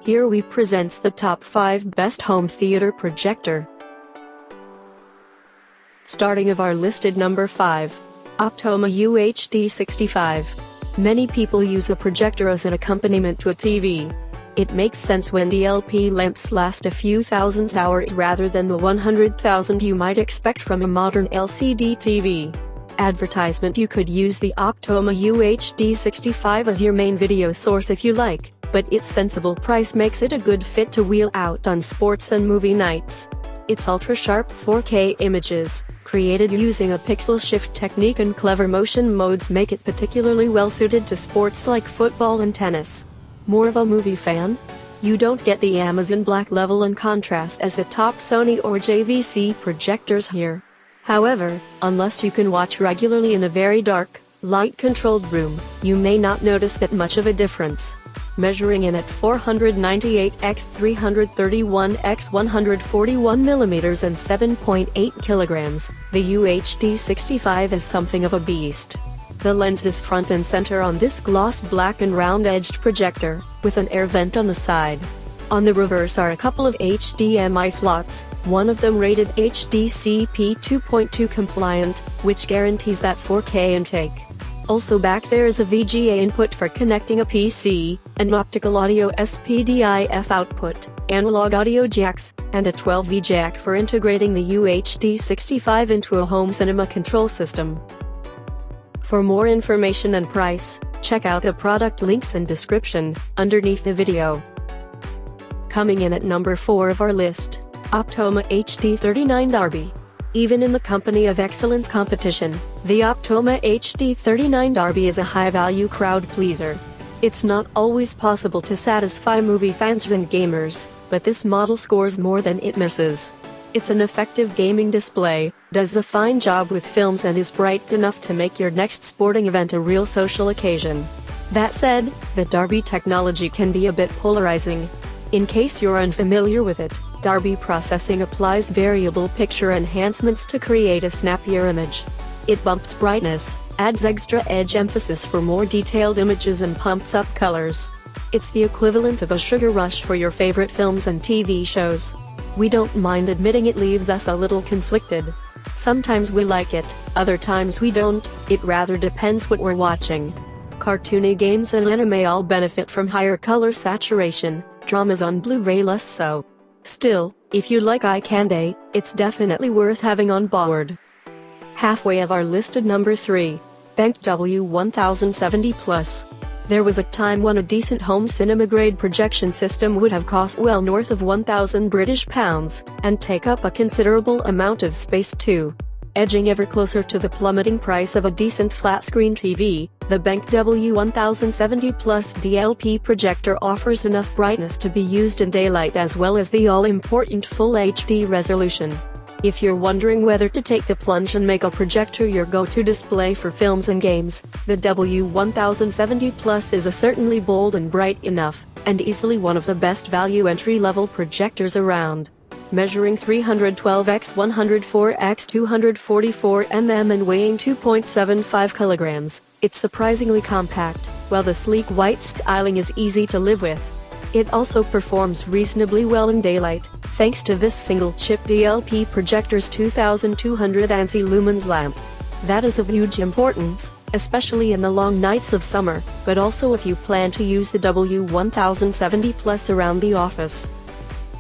Here we presents the top 5 best home theater projector. Starting of our listed number 5. Optoma UHD 65. Many people use a projector as an accompaniment to a TV. It makes sense when DLP lamps last a few thousand hours rather than the 100,000 you might expect from a modern LCD TV. Advertisement: you could use the Optoma UHD 65 as your main video source if you like, but its sensible price makes it a good fit to wheel out on sports and movie nights. Its ultra-sharp 4K images, created using a pixel shift technique and clever motion modes, make it particularly well suited to sports like football and tennis. More of a movie fan? You don't get the Amazon black level and contrast as the top Sony or JVC projectors here. However, unless you can watch regularly in a very dark, light-controlled room, you may not notice that much of a difference. Measuring in at 498 x 331 x 141 mm and 7.8 kilograms, the UHD 65 is something of a beast. The lens is front and center on this gloss black and round-edged projector, with an air vent on the side. On the reverse are a couple of HDMI slots, one of them rated HDCP 2.2 compliant, which guarantees that 4K intake. Also back there is a VGA input for connecting a PC, an optical audio SPDIF output, analog audio jacks, and a 12V jack for integrating the UHD 65 into a home cinema control system. For more information and price, check out the product links and description underneath the video. Coming in at number 4 of our list, Optoma HD39 Darby. Even in the company of excellent competition, the Optoma HD39 Darby is a high-value crowd pleaser. It's not always possible to satisfy movie fans and gamers, but this model scores more than it misses. It's an effective gaming display, does a fine job with films, and is bright enough to make your next sporting event a real social occasion. That said, the Darby technology can be a bit polarizing. In case you're unfamiliar with it, Darby processing applies variable picture enhancements to create a snappier image. It bumps brightness, adds extra edge emphasis for more detailed images, and pumps up colors. It's the equivalent of a sugar rush for your favorite films and TV shows. We don't mind admitting it leaves us a little conflicted. Sometimes we like it, other times we don't, it rather depends what we're watching. Cartoony games and anime all benefit from higher color saturation, dramas on Blu-ray less so. Still, if you like eye candy, it's definitely worth having on board. Halfway of our listed number 3, BenQ W1070 Plus. There was a time when a decent home cinema grade projection system would have cost well north of £1,000 and take up a considerable amount of space too. Edging ever closer to the plummeting price of a decent flat-screen TV, the BenQ W1070 Plus DLP projector offers enough brightness to be used in daylight as well as the all-important full HD resolution. If you're wondering whether to take the plunge and make a projector your go-to display for films and games, the W1070 Plus is certainly bold and bright enough, and easily one of the best value entry-level projectors around. Measuring 312 x 104 x 244 mm and weighing 2.75 kilograms, it's surprisingly compact, while the sleek white styling is easy to live with. It also performs reasonably well in daylight, thanks to this single-chip DLP projector's 2200 ANSI lumens lamp. That is of huge importance, especially in the long nights of summer, but also if you plan to use the W1070 Plus around the office.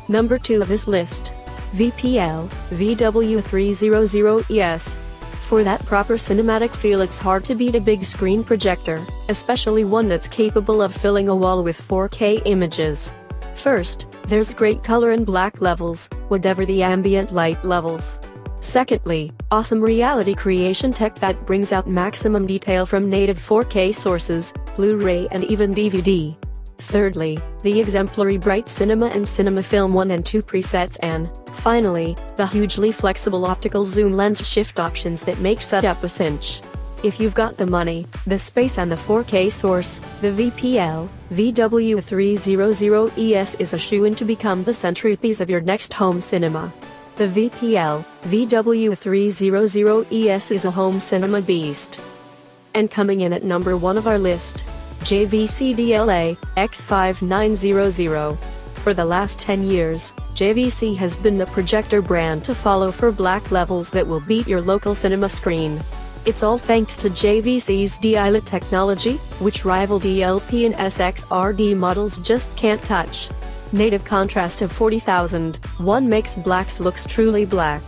Number 2 of this list, VPL VW300ES. For that proper cinematic feel, it's hard to beat a big screen projector, especially one that's capable of filling a wall with 4K images. First, there's great color and black levels, whatever the ambient light levels. Secondly, awesome reality creation tech that brings out maximum detail from native 4K sources, Blu-ray and even DVD. Thirdly, the exemplary bright cinema and cinema film 1 and 2 presets, and, finally, the hugely flexible optical zoom lens shift options that make setup a cinch. If you've got the money, the space and the 4K source, the VPL VW300ES is a shoo-in to become the centerpiece of your next home cinema. The VPL VW300ES is a home cinema beast. And coming in at number 1 of our list, JVC DLA X5900. For the last 10 years, JVC has been the projector brand to follow for black levels that will beat your local cinema screen. It's all thanks to JVC's D-ILA technology, which rival DLP and SXRD models just can't touch. Native contrast of 40,000, one makes blacks looks truly black.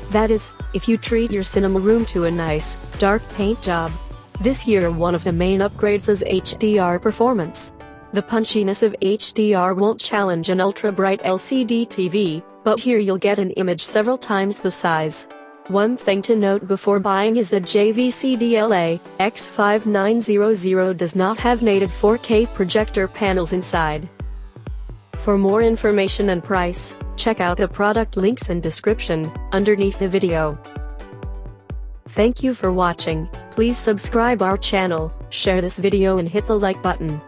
That is, if you treat your cinema room to a nice, dark paint job. This year one of the main upgrades is HDR performance. The punchiness of HDR won't challenge an ultra-bright LCD TV, but here you'll get an image several times the size. One thing to note before buying is that JVC DLA X5900 does not have native 4K projector panels inside. For more information and price, check out the product links and description underneath the video. Thank you for watching. Please subscribe our channel, share this video and hit the like button.